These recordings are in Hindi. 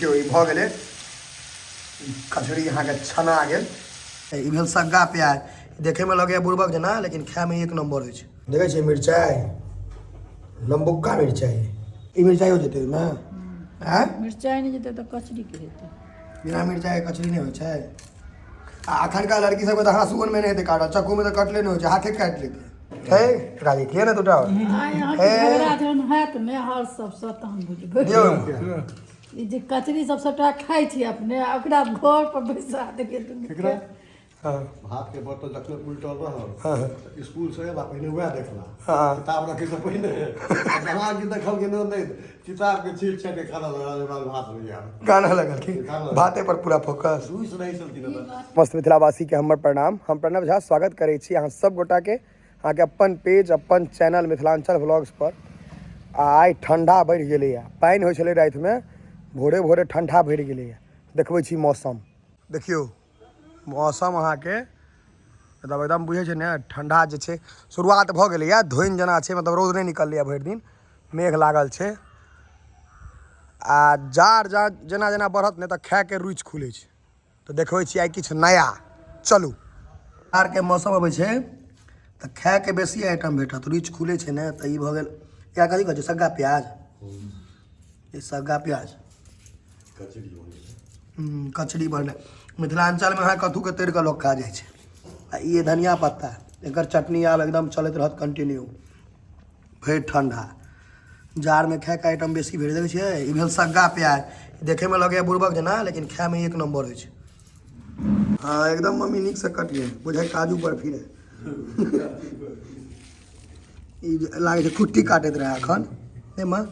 भऽ गेलै कचड़ी यहाँ के छना गेल। ई भेल सग्गा प्याज, देखे में लगे बुड़बक जना लेकिन खाए में एक नंबर होइ छै। देखे छियै मिरचाई, लम्बुक्का मिरचाई, ई मिरचाई हो जेतै ना? मिरचाई नहीं जेतै तो कचड़ी के हेतै। बिना मिरचाई कचड़ी नहीं होइ छै। आ अखनका लड़की सबके तऽ हाँसुओं में नहीं हेतै काटल, चक्कू में तो कटले नहीं होइ छै, हाथे काटि लेतै। हे राजी किए ना दूटा झगड़ा जहन हैत ने हर सबसँ तहन बुझबै। ई जे कचड़ी सब सबटा खाइ छी अपने, ओकरा घर पर बैसा देबै दुनू। भात के बर्तन जखने उल्टल रहल स्कूल से एला पहिने वएह देखला किताब रखे से पहले दिमाग के देखल के नहीं किताब के छीट छाट के खाना लगा भात हो गया गाना लगल की भाते पर पूरा फोकस। रुइस नहीं चलती मस्त मिथिलावासी के हमर प्रणाम। हम प्रणव झा स्वागत करै छी अहाँ सब गोटा के अहाँ के अपन पेज अपन चैनल मिथिलांचल व्लॉग्स पर। आइ ठंडा बढ़ि गेलैया, पानि होइ छलै राति में, भोरे भोरे ठंडा बढ़ि गेलैया। देखबै छी मौसम, देखियौ मौसम अहाँ के मतलब एकदम बुझे छै ने ठंडा जे छै शुरुआत भऽ गेलैया, धोइन जना छै, मतलब रौद नहीं निकलैया भरि दिन, मेघ लागल छै। आ जाड़ जेना जेना बढ़त ने तऽ खाए के रुचि खुलै छै। तऽ देखबै छी आइ किछु नया, चलू। जाड़ के मौसम अबै छै तऽ खाए के बेसी आइटम भेटत, रुचि खुलै छै ने। तऽ ई भऽ गेल या कथी कहै छै सग्गा प्याज, ई सग्गा प्याज कचड़ी बनलै। मिथिलांचल में अहाँ कथू के तैर के लोग खा जाइ छै। आ ये धनिया पत्ता, एकर चटनी आब एकदम चलैत रहत कंटिन्यू भरि ठंडा। जाड़ में खाए के आइटम बेसी भेट देखे छियै। ई भेल सग्गा प्याज, देखे में लगे बुड़बक जना लेकिन खाए में एक नंबर होइ छै। हाँ एकदम मम्मी नीक से कटिए, बुझाइ काजू बर्फी रहे। ई लागे छै खुट्टी काटैत रहे एखन ए माँ,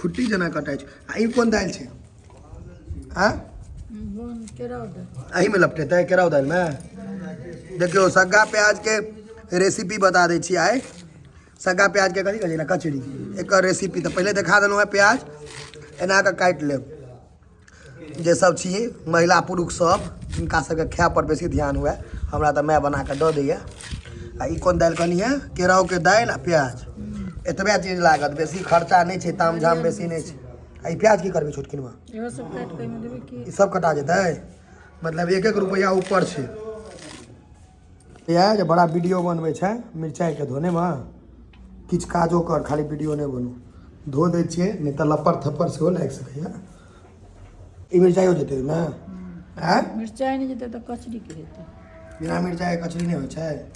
खुट्टी जना कटाइ छै। आ ई कोन दालि छै? एही में लपटेतै केराउ दालि में। देखियो सग्गा प्याज के रेसिपी बता दै छी आइ। सग्गा प्याज के कथी कहै छै ना कचड़ी, एकर रेसिपी तऽ पहले देखा देलहुँ है। प्याज एना के काटि लेब, जे सब छी महिला पुरुष सब जिनका सबके खाए पर बेसी ध्यान हुए, हमरा तऽ माय बना के दऽ दैया। आ ई कोन दालि कहनी है? केराउ के दालि आ प्याज, एतबे चीज लागत, बेसी खर्चा नहीं छै, ताम झाम बेसी नहीं छै। आ ई प्याज की करबै छोटकिनवा? ई सब कटा जेतै, मतलब एक एक रुपया ऊपर छै। प्याज बड़ा वीडियो बनबै छै मिरचाई के धोने में, किछु काजो कर खाली वीडियो नहीं बनू। धो दै छियै नहीं तऽ लप्पर थप्पर सेहो लागि सकैया। ई मिरचाई हो जेतै ना? मिरचाई नहीं जेतै तो कचड़ी के हेतै। बिना मिरचाई कचड़ी नहीं होइ छै।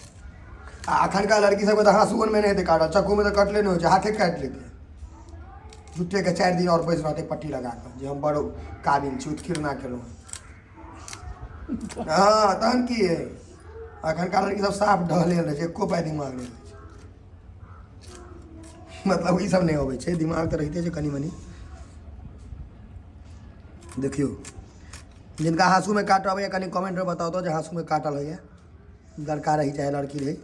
आ अखनका लड़की सबके तऽ हाँसुओं में नहीं हेतै काटल, चक्कू में तो कटले नहीं होइ छै, हाथे काटि लेतै। झूठे के 4 दिन और बैस रहतै पट्टी लगा कर जे हम बड़ काबिल छी, उत्कीर्ण ना केलहुँ। हाँ तहन की है, अखनका लड़की सब साफ ढहले रहे छै, एको पाइ दिमाग नहीं रहै छै। मतलब ई सब नहीं अबै छै, दिमाग तऽ रहिते छै कनी मनी। देखियो जिनका हाँसू में काटऽ अबैया कनी कमेंट में बताओ तो जे हाँसू में काटल होइया, लड़का रही चाहे लड़की रही,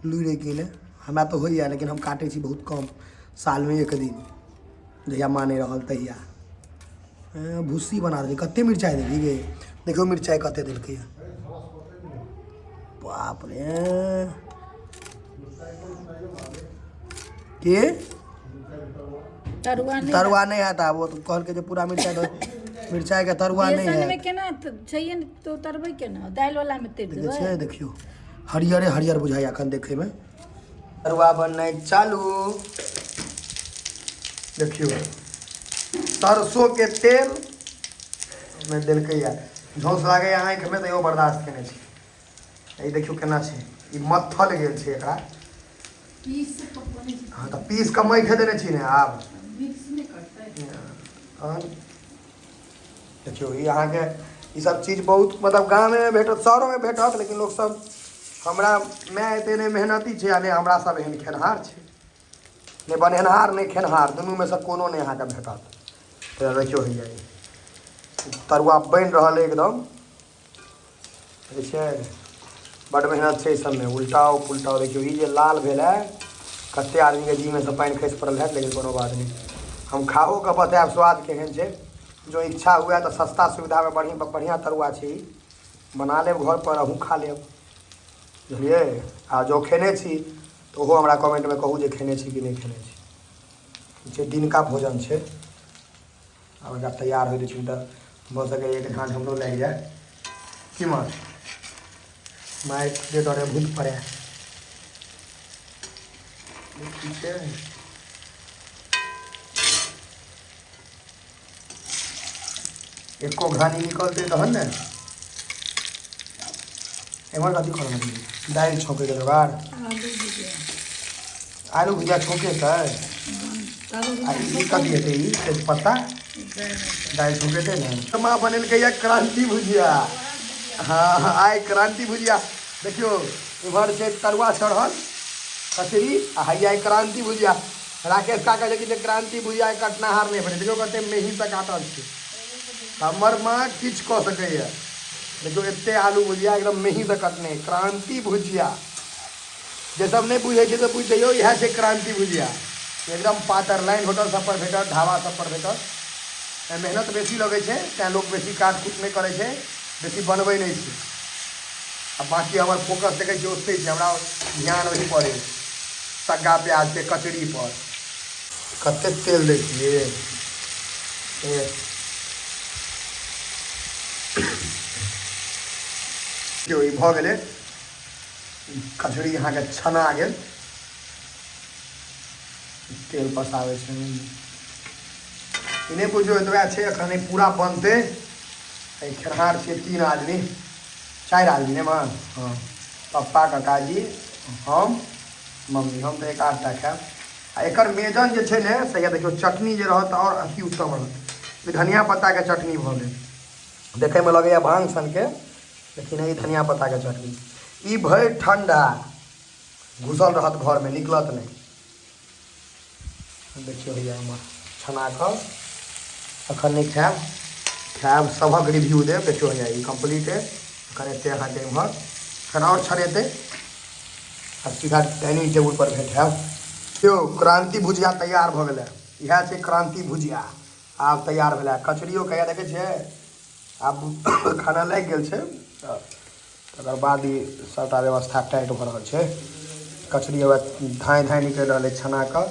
लुरि कि नहीं। हमरा तो होइया लेकिन हम काटै छी बहुत कम, साल में एक दिन, जहिया माँ नहीं रहल तहिया। भूसी बना देली, कते मिरचाई देली गे, देखियो मिरचाई कते देलकै। बाप रे के तरुआ नहीं है, वो तो कहल के जो पूरा मिरचाई दो, मिरचाई के तरुआ नहीं है। में केना चाहिए तो तरबै केना, दालि वाला में तर देबै। देखियो हरियरे हरियर बुझाई अखन देखे में। तरुआ बननाइ चालू। देखियो सरसों के तेल में देलकै या, झौस लागैया आँखि में, तो बर्दाश्त केने छी। देखियो केना छै, ई मथल गेल छै एकरा। हाँ तो पीस के मैथे देने छी ने आब। देखियो ई अहाँ के ई सब चीज बहुत मतलब गाँव में भेटत, शहरों में भेटत, लेकिन लोग सब हमरा माय एते नहीं मेहनती छै, नहीं हमरा सब एहन खेनहार छै, नहीं बनेनहार नहीं खेनहार, दुनू में से कोनो नहीं अहाँ के भेटत। तो देखियो होइया तरुआ बनि रहल है एकदम, देखिए बड़ मेहनत छै सब में, उल्टाओ पुल्टाओ। देखियो ई जे लाल भेल है, कते आदमी के जी में से पानी खसि पड़ल है, लेकिन कोनो बात नहीं, हम खाओ के बतायब स्वाद केहन छै। जो इच्छा हुआ तो सस्ता सुविधा में बढ़िया तरुआ छै, बना लेब घर पर, अहूँ खा लेब, बुझलिए। आ जो खेने छी तो ओहो हमरा कमेंट में कहू जे खेने छी कि नहीं खेने छी। जे दिन का भोजन छै। अब जब तैयार हो जाए तो भऽ सके 1 घंटा हमरो लागि जाए कि माँ माइक दे दौड़े भूत पड़े ठीक है। एको घानी निकलते तहन ने एमहर कथी करना दालि छौंके के जोगाड़ आलू भुजिया छौंके छै आ ई कथी हेतै ई तेजपत्ता दालि छौंकेतै ने माँ बनेलकै या क्रांति भुजिया। हाँ आइ क्रांति भुजिया देखियो इम्हर छै तरुआ चढ़ल कचरी आ हैया क्रांति भुजिया। राकेश काका जे कि क्रांति भुजिया कटनाहार नहीं बने देखियो कते मेही से काटल छै हमर माँ किछु कऽ सकैए देखियो एते आलू भुजिया एकदम मेही से कटने क्रांति भुजिया जे सब नहीं बुझे छै तो बुझ जइयो इएह छै क्रांति भुजिया एकदम पातर लाइन होटल सब पर भेटत ढाबा सब पर भेटत मेहनत बेसी लगे छै तैं लोग बेसी काट कूट नहीं करे छै बेसी बनबै नहीं छै आ बाकी हमर फोकस देखै छियै ओते छै हमरा ध्यान वही पर सग्गा प्याज के कचरी पर कते तेल दै छियै ई भऽ गेलै कचरी अहाँके छना गेल तेल पसाबै छै इन्हें बुझियो एतबा छै एखन पूरा बनतै खेरहार छियै 3 आदमी 4 आदमी ने माँ हाँ पप्पा काकाजी हम मम्मी हम तो 1 आधटा खाएब आ एकर मेजन जे छै ने से देखियो चटनी जे रहत और अति उत्तम रहत धनिया पत्ता के चटनी भऽ गेल देखे में लगैया भांग सन के लेकिन ई धनिया पत्ता के चटनी ई भरि ठंडा घुसल रहत घर में निकलत नहीं देखियो भैया हमर छना कऽ अखन नहीं खाएब सबक रिव्यू देव देखियो भैया ई कंप्लीट है अखन एते अहाँके इम्हर अखन और छड़ेतै आ सीधा डाइनिंग टेबुल पर बैठाब देखियो क्रांति भुजिया तैयार भऽ गेलै इएह छै क्रांति भुजिया आब तैयार भेलै कचरियो कहिया देखै छियै आब खाना लागि गेल छै तकर बाद ई सबटा व्यवस्था टाइट भऽ रहल छै कचरी अब धाँय निकलि रहल है छना कऽ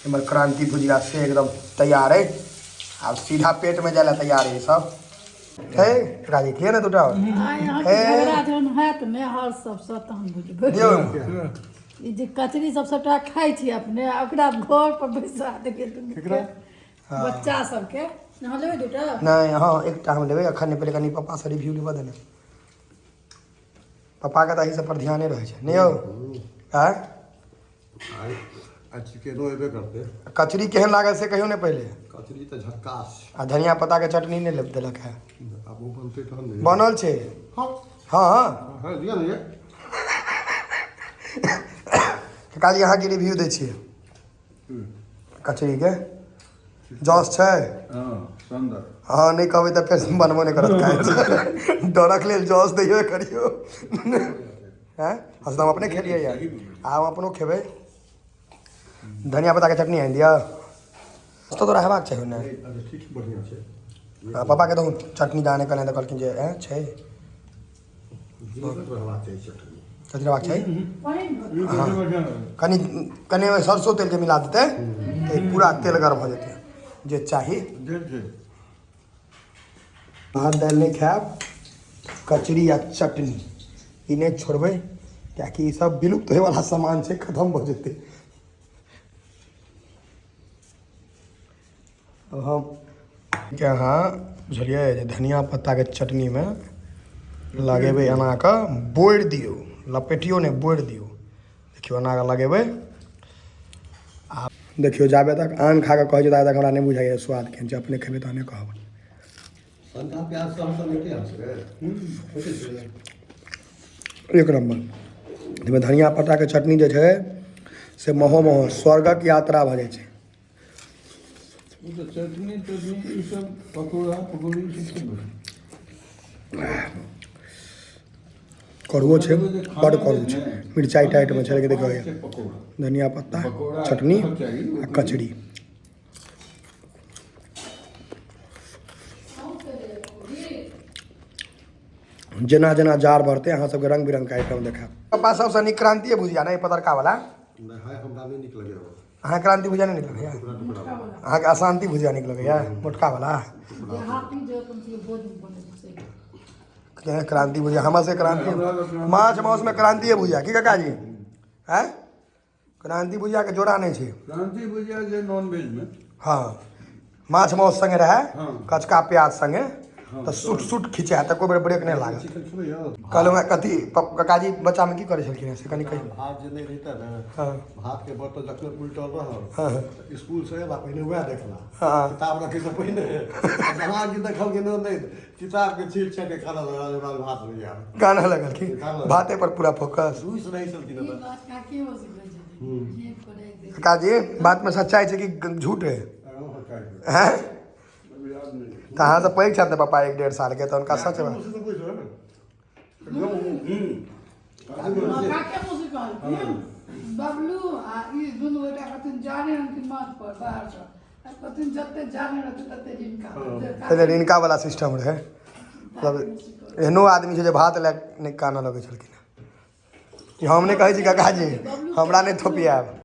इमहर क्रांति भुजिया से एकदम तैयार है अब सीधा पेट में जाए तैयार है सब है राजी किए ना दूटा दियौ ई जे कचरी सब सबटा खाइ छी अपने ओकरा घर पर बैसा देके बच्चा सबके अहाँ लेबै दूटा नहीं हाँ एकटा हम लेबै अखन नहीं पहले कनी पापा से रिव्यू लेबऽ देना पापा के तऽ एहि सब पर ध्याने रहै छै नहीं हो आय चिकेनो एबे करते कचरी केहन लागल से कहियो नहीं पहले कचरी तो झक्कास आ धनिया पत्ता के चटनी नहीं देलक है अब वो बनते तो नहीं बनल छै हाँ हाँ है दिया नहीं है काजी अहाँ के रिव्यू दै छियै कचरी के जस छै सुंदर हाँ नहीं कहबै तऽ फेर बनबो नहीं करत खाए डरक लेल जस दैयो करियो हैं हम अपने खेलिए यार हम अपनो खेबै धनिया पत्ता के चटनी आनि दिया तो तोरा हेबाक चाहिए ने ठीक बढ़िया छै पापा के दहु चटनी दाने कहले तऽ कहलखिन जे छै रहबाक चाहिए चटनी कथी रहबाक चाही कनी कनी सरसों तेल के मिला देते तऽ पूरा तेलगर भऽ जेतै जे चाही भात दालि नहीं खाएब कचरी या चटनी ई नहीं छोड़बै कियाकि ई सब विलुप्त होय वाला सामान छै खत्म भऽ जेतै अब हम यहाँ बुझलिए जे धनिया पत्ता के चटनी में लगेबै एना कऽ बोरि दियौ लपेटियो नहीं बोरि दियौ देखियो एना कऽ लगेबै आ देखियो जाबे तक आन खा कऽ कहै छै ताबे तक हमरा नहीं बुझाइए स्वाद केहन छै अपने खेबै तहने कहबै संता प्याज सब नहीं के आछे एक नंबर एहिमे धनिया पत्ता के चटनी जे छै से महो स्वर्गक यात्रा भऽ जाइ छै चटनी ई सब पकौड़ा पकौड़ी सब कड़ुओ छै बड़ कड़ू छै मिरचाई टाइट में छै लेकिन देखियो धनिया पत्ता चटनी आ कचरी जेना जेना जार बढ़ते अहाँ सबके रंग बिरंग के आइटम देखाब पापा सबसे नीक क्रांतिए भुजिया नहीं पतरका वाला नहीं है हमरा नहीं निक लगे अहाँ क्रांति भुजा नहीं निकल गया अहाँ के अशांति भुजा निकल गया मोटका वाला क्रांति भुजा हम से क्रांति माछ माउस में क्रांति भुजा की काका जी है क्रांति भुजा के जोड़ा नहीं छे क्रांति भुजिया जे नॉन वेज में हाँ माछ माउस संगे रहे हाँ। कचका प्याज संगे तो सूट सूट खिंचा तक कोई ब्रेक नहीं लागल चिकन खेबै यौ कहलहुँ मैं कथी काकाजी बच्चा में की करे छलखिन से कनी कही भात जे नहीं रहता ना हाँ भात के बर्तन जखन उल्टल रहल हाँ तऽ स्कूल से एबा पहिने वएह देखला हाँ किताब रखे से पहिने दिमाग के देखल के नहीं किताब के छीट छाट के खाना लगा दे बाद भात में यार गाना लगल की बाते पर पूरा फोकस रुइस नहीं चलती ना काकाजी बात में सच्चाई है कि झूठ है हैं याद नहीं तो अहाँ से पैघ छथि पापा 1-1.5 साल के तो उनका सच बा मुझसे तो कुछ है ना बबलू आ ई दुनू गोटा कथिन जाने हन माथ पर बाहर से कथिन जते जाने रहते तते जिनका पहले इनका वाला सिस्टम रहे मतलब एहनो आदमी छै जे भात ले नहीं काना लगे छलखिन कि हम नहीं कहै छी काकाजी हमरा नहीं थोपियाब